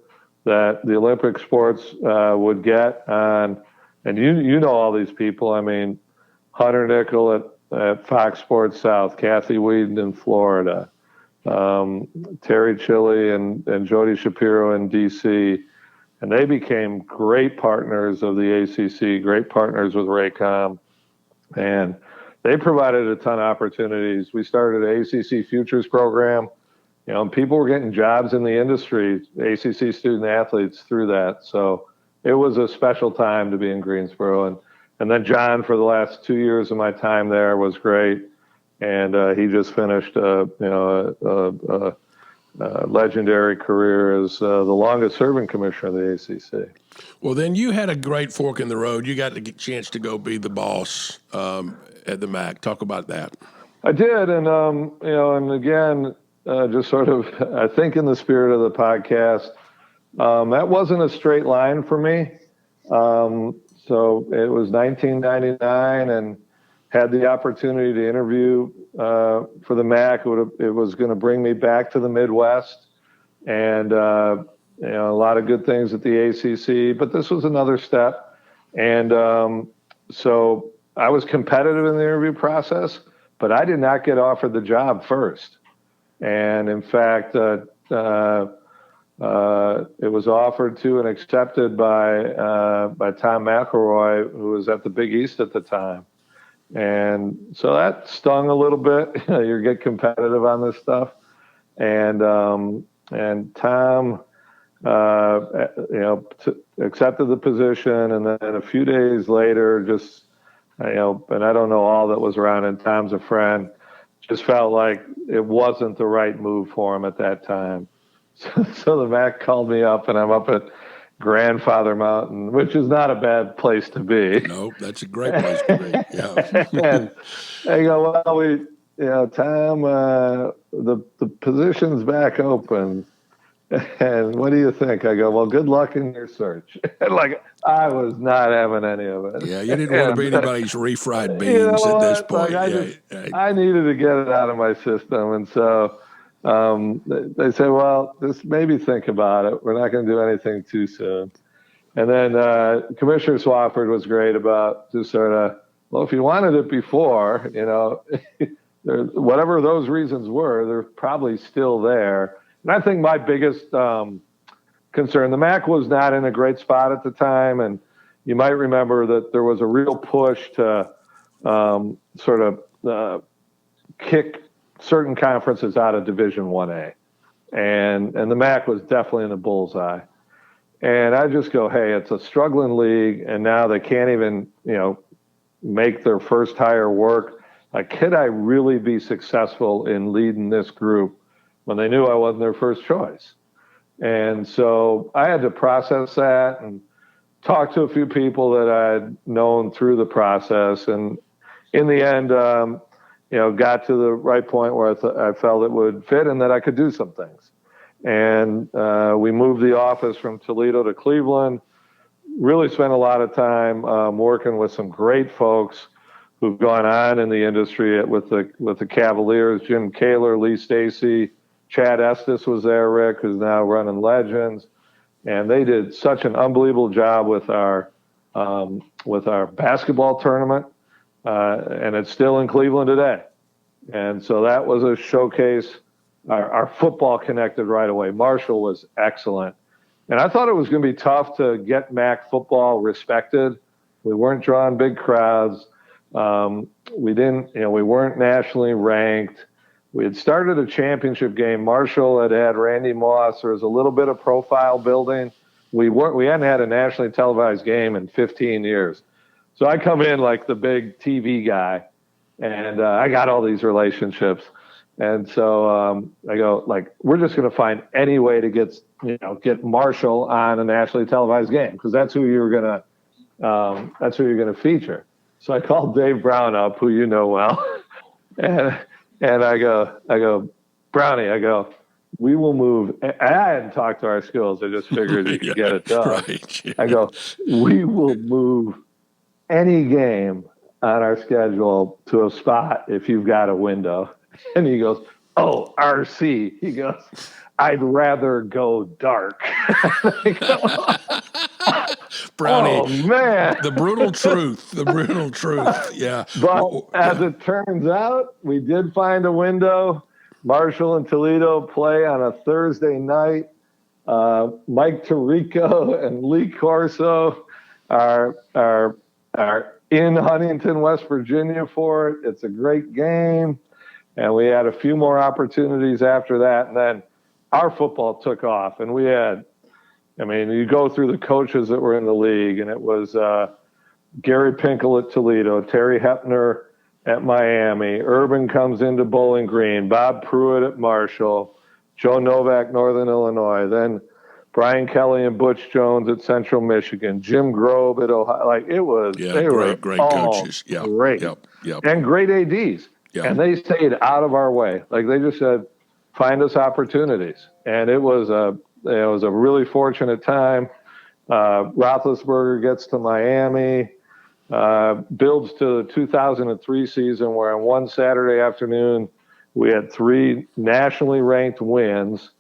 that the Olympic sports would get on, and you know all these people. I mean, Hunter Nickel at Fox Sports South, Kathy Whedon in Florida, Terry Chili and Jody Shapiro in D.C., and they became great partners of the ACC, great partners with Raycom, and they provided a ton of opportunities. We started an ACC Futures program, and people were getting jobs in the industry, ACC student athletes, through that. So it was a special time to be in Greensboro. And then John, for the last 2 years of my time there, was great. And he just finished a legendary career as the longest serving commissioner of the ACC. Well, then you had a great fork in the road. You got the chance to go be the boss at the MAC. Talk about that. I did, and and again, just sort of, I think, in the spirit of the podcast, that wasn't a straight line for me. So it was 1999, and had the opportunity to interview for the MAC. It was going to bring me back to the Midwest, and a lot of good things at the ACC. But this was another step, and so I was competitive in the interview process, but I did not get offered the job first. And in fact, it was offered to and accepted by Tom McElroy, who was at the Big East at the time. And so that stung a little bit. You get competitive on this stuff. And Tom, accepted the position. And then a few days later, just and I don't know all that was around, and Tom's a friend. Just felt like it wasn't the right move for him at that time. So the MAC called me up, and I'm up at Grandfather Mountain, which is not a bad place to be. Nope, that's a great place to be. Yeah. And they go, well, Tom, the position's back open. And what do you think? I go, well, good luck in your search. And I was not having any of it. Yeah, you didn't want to be anybody's refried beans at this point. I needed to get it out of my system. And so they said, well, just maybe think about it. We're not going to do anything too soon. And then Commissioner Swafford was great about just sort of, well, if you wanted it before, whatever those reasons were, they're probably still there. And I think my biggest concern, the MAC was not in a great spot at the time. And you might remember that there was a real push to sort of kick certain conferences out of Division 1A. And the MAC was definitely in the bullseye. And I just go, hey, it's a struggling league, and now they can't even, make their first hire work. Like, could I really be successful in leading this group when they knew I wasn't their first choice? And so I had to process that and talk to a few people that I'd known through the process. And in the end, got to the right point where I felt it would fit and that I could do some things. And we moved the office from Toledo to Cleveland. Really spent a lot of time working with some great folks who've gone on in the industry with the Cavaliers. Jim Kaler, Lee Stacy, Chad Estes was there. Rick, who's now running Legends, and they did such an unbelievable job with our basketball tournament, and it's still in Cleveland today. And so that was a showcase. Our football connected right away. Marshall was excellent. And I thought it was going to be tough to get MAC football respected. We weren't drawing big crowds. We weren't nationally ranked. We had started a championship game. Marshall had Randy Moss. There was a little bit of profile building. We hadn't had a nationally televised game in 15 years. So I come in like the big TV guy, and I got all these relationships. And so I go, we're just going to find any way to get Marshall on a nationally televised game, because that's who you're going to feature. So I called Dave Brown up, who you know well, and I go, Brownie, we will move. And I hadn't talked to our schools. I just figured you could get it done. Right, yeah. I go, we will move any game on our schedule to a spot if you've got a window. And he goes, oh, RC. He goes, I'd rather go dark. Brownie. Oh, man. The brutal truth. Yeah. But as it turns out, we did find a window. Marshall and Toledo play on a Thursday night. Mike Tirico and Lee Corso are in Huntington, West Virginia for it. It's a great game. And we had a few more opportunities after that. And then our football took off. And we had, you go through the coaches that were in the league, and it was Gary Pinkel at Toledo, Terry Hepner at Miami, Urban comes into Bowling Green, Bob Pruitt at Marshall, Joe Novak, Northern Illinois, then Brian Kelly and Butch Jones at Central Michigan, Jim Grove at Ohio. They were great coaches. Yeah, great. Yep. And great ADs. Yeah. And they stayed out of our way. They just said, find us opportunities. And it was a really fortunate time. Roethlisberger gets to Miami, builds to the 2003 season, where on one Saturday afternoon, we had 3 nationally ranked wins: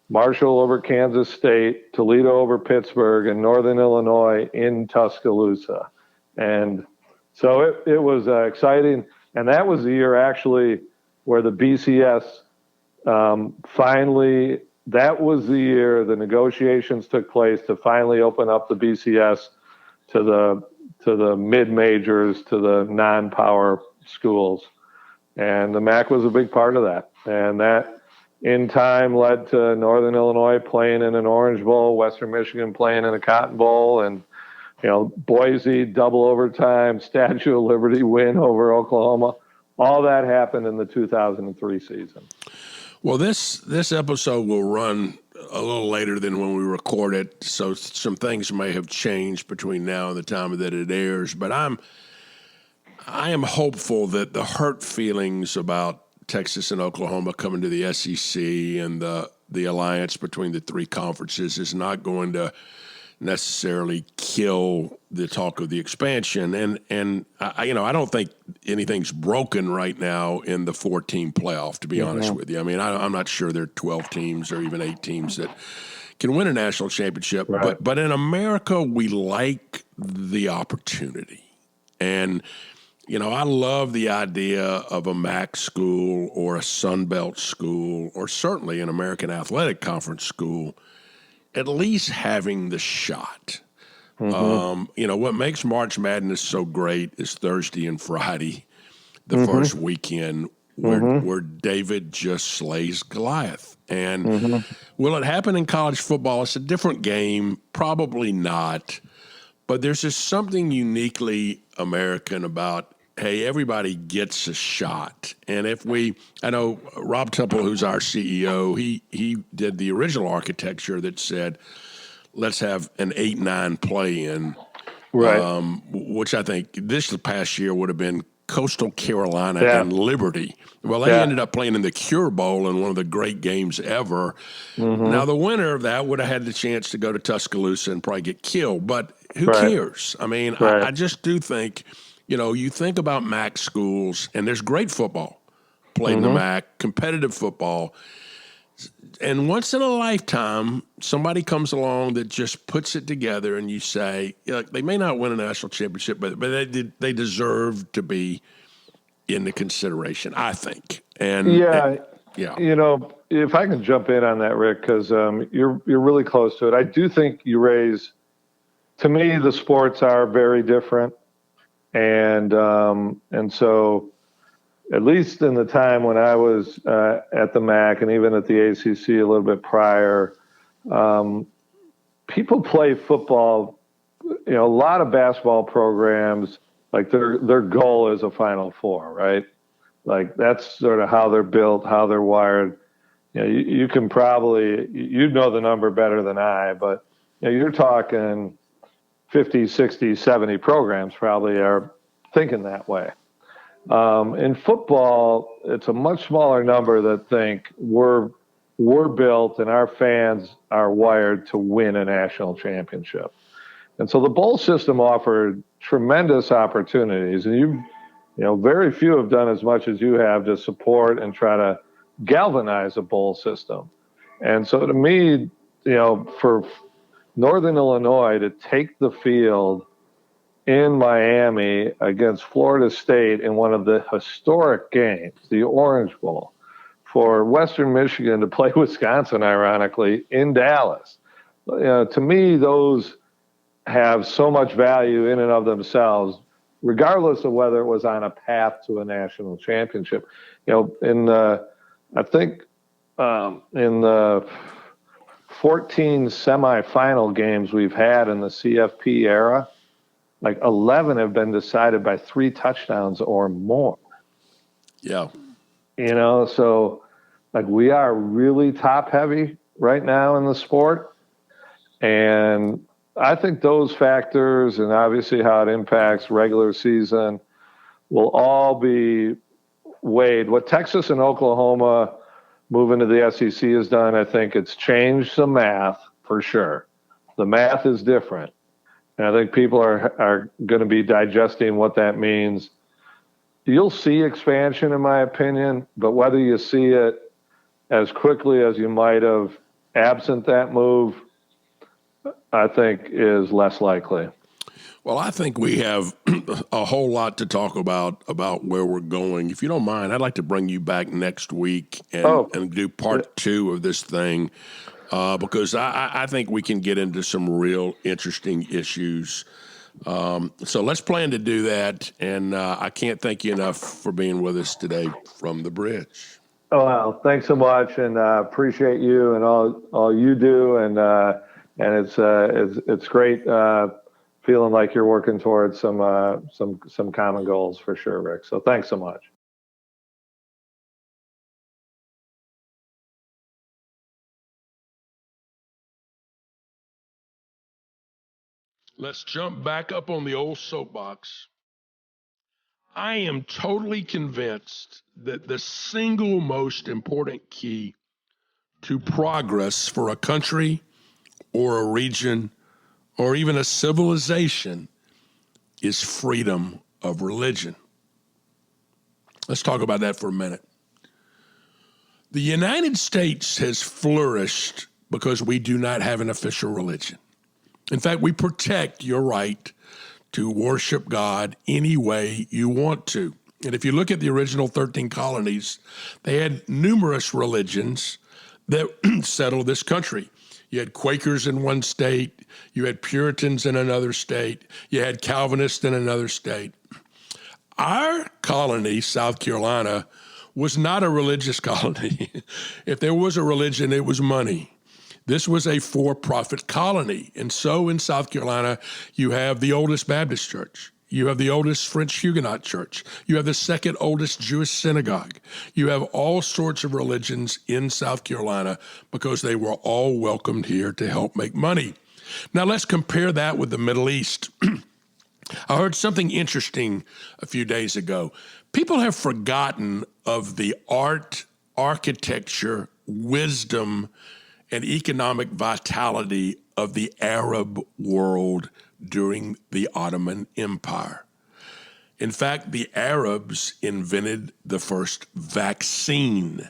Marshall over Kansas State, Toledo over Pittsburgh, and Northern Illinois in Tuscaloosa. And so it was exciting. And that was the year, actually, where the BCS finally, that was the year the negotiations took place to finally open up the BCS to the mid-majors, to the non-power schools. And the MAC was a big part of that. And that, in time, led to Northern Illinois playing in an Orange Bowl, Western Michigan playing in a Cotton Bowl, and Boise, double overtime, Statue of Liberty win over Oklahoma. All that happened in the 2003 season. Well, this episode will run a little later than when we record it, so some things may have changed between now and the time that it airs. But I am hopeful that the hurt feelings about Texas and Oklahoma coming to the SEC and the alliance between the three conferences is not going to necessarily kill the talk of the expansion. And I don't think anything's broken right now in the 4-team playoff, to be honest with you. I mean, I'm not sure there are 12 teams or even 8 teams that can win a national championship. Right. But in America, we like the opportunity. And I love the idea of a MAC school or a Sun Belt school or certainly an American Athletic Conference school at least having the shot. What makes March Madness so great is Thursday and Friday, the first weekend where David just slays Goliath. And will it happen in college football? It's a different game, probably not. But there's just something uniquely American about, hey, everybody gets a shot. And I know Rob Temple, who's our CEO, he did the original architecture that said, let's have an 8-9 play-in, Right. which I think this past year would have been Coastal Carolina and Liberty. Well, they ended up playing in the Cure Bowl in one of the great games ever. Now, the winner of that would have had the chance to go to Tuscaloosa and probably get killed, but who cares? I mean, I just do think, you think about MAC schools, and there's great football played in the MAC, competitive football. And once in a lifetime, somebody comes along that just puts it together, and you say, they may not win a national championship, but they deserve to be in the consideration, I think. And if I can jump in on that, Rick, because you're really close to it. I do think you raise. To me, the sports are very different, and so. At least in the time when I was at the MAC and even at the ACC a little bit prior, people play football. A lot of basketball programs, like their goal is a Final Four, right? Like that's sort of how they're built, how they're wired. You can probably you know the number better than I, but you're talking 50, 60, 70 programs probably are thinking that way. In football, it's a much smaller number that think we're built and our fans are wired to win a national championship. And so the bowl system offered tremendous opportunities, and very few have done as much as you have to support and try to galvanize a bowl system. And so to me, for Northern Illinois to take the field in Miami against Florida State in one of the historic games, the Orange Bowl, for Western Michigan to play Wisconsin, ironically, in Dallas. To me, those have so much value in and of themselves, regardless of whether it was on a path to a national championship. In the 14 semifinal games we've had in the CFP era, like 11 have been decided by 3 touchdowns or more. Yeah. So like we are really top heavy right now in the sport. And I think those factors and obviously how it impacts regular season will all be weighed. What Texas and Oklahoma moving to the SEC has done, I think it's changed the math for sure. The math is different. And I think people are going to be digesting what that means. You'll see expansion, in my opinion, but whether you see it as quickly as you might have absent that move, I think is less likely. Well, I think we have a whole lot to talk about where we're going. If you don't mind, I'd like to bring you back next week and do part 2 of this thing. Because I think we can get into some real interesting issues. So let's plan to do that. And I can't thank you enough for being with us today from the bridge. Oh, well, thanks so much, and appreciate you and all you do. And it's great feeling like you're working towards some common goals for sure, Rick. So thanks so much. Let's jump back up on the old soapbox. I am totally convinced that the single most important key to progress for a country or a region or even a civilization is freedom of religion. Let's talk about that for a minute. The United States has flourished because we do not have an official religion. In fact, we protect your right to worship God any way you want to. And if you look at the original 13 colonies, they had numerous religions that settled this country. You had Quakers in one state, you had Puritans in another state, you had Calvinists in another state. Our colony, South Carolina, was not a religious colony. If there was a religion, it was money. This was a for-profit colony. And so in South Carolina, you have the oldest Baptist church. You have the oldest French Huguenot church. You have the second oldest Jewish synagogue. You have all sorts of religions in South Carolina because they were all welcomed here to help make money. Now let's compare that with the Middle East. I heard something interesting a few days ago. People have forgotten of the art, architecture, wisdom, and economic vitality of the Arab world during the Ottoman Empire. In fact, the Arabs invented the first vaccine.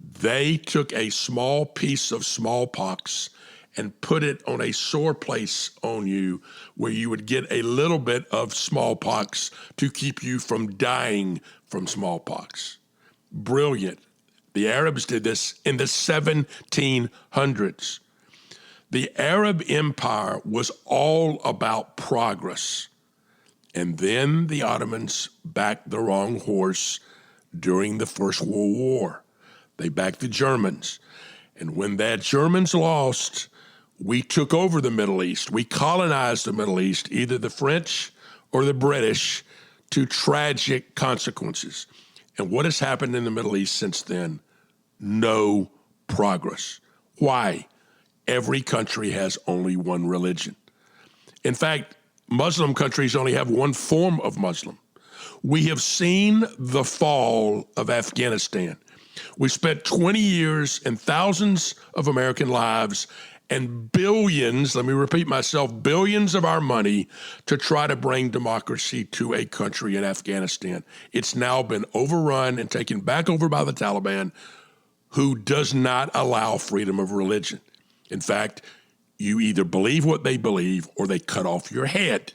They took a small piece of smallpox and put it on a sore place on you where you would get a little bit of smallpox to keep you from dying from smallpox. Brilliant. The Arabs did this in the 1700s. The Arab Empire was all about progress. And then the Ottomans backed the wrong horse during the First World War. They backed the Germans. And when the Germans lost, we took over the Middle East. We colonized the Middle East, either the French or the British, to tragic consequences. And what has happened in the Middle East since then? No progress. Why? Every country has only one religion. In fact, Muslim countries only have one form of Muslim. We have seen the fall of Afghanistan. We spent 20 years and thousands of American lives and billions, let me repeat myself, billions of our money to try to bring democracy to a country in Afghanistan. It's now been overrun and taken back over by the Taliban, who does not allow freedom of religion. In fact, you either believe what they believe or they cut off your head.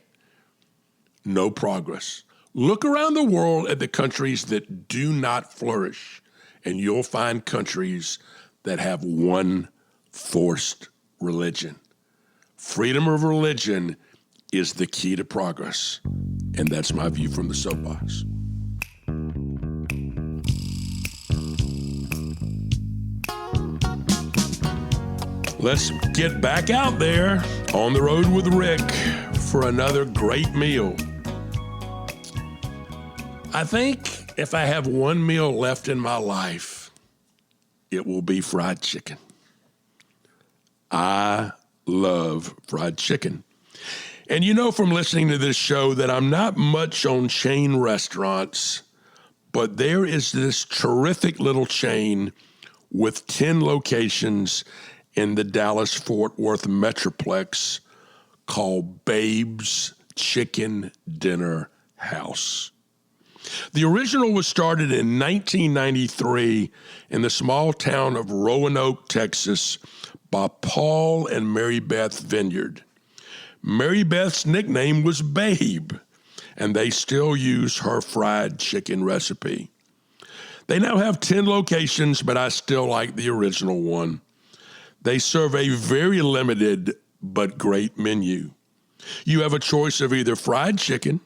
No progress. Look around the world at the countries that do not flourish, and you'll find countries that have one forced religion. Freedom of religion is the key to progress, and that's my view from the soapbox. Let's get back out there on the road with Rick for another great meal. I think if I have one meal left in my life, it will be fried chicken. I love fried chicken. And you know from listening to this show that I'm not much on chain restaurants, but there is this terrific little chain with 10 locations in the Dallas-Fort Worth Metroplex called Babe's Chicken Dinner House. The original was started in 1993 in the small town of Roanoke, Texas, by Paul and Mary Beth Vineyard. Mary Beth's nickname was Babe, and they still use her fried chicken recipe. They now have 10 locations, but I still like the original one. They serve a very limited but great menu. You have a choice of either fried chicken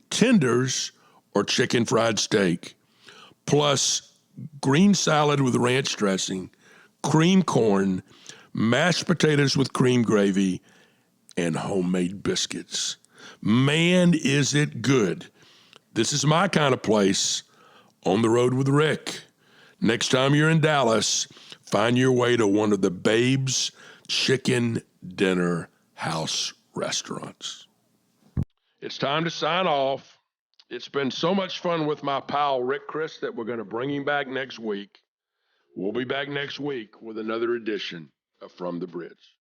tenders, or chicken fried steak, plus green salad with ranch dressing, cream corn, mashed potatoes with cream gravy, and homemade biscuits. Man, is it good. This is my kind of place, On the Road with Rick. Next time you're in Dallas, find your way to one of the Babes Chicken Dinner House restaurants. It's time to sign off. It's been so much fun with my pal Rick Chryst that we're going to bring him back next week. We'll be back next week with another edition of From the Bridge.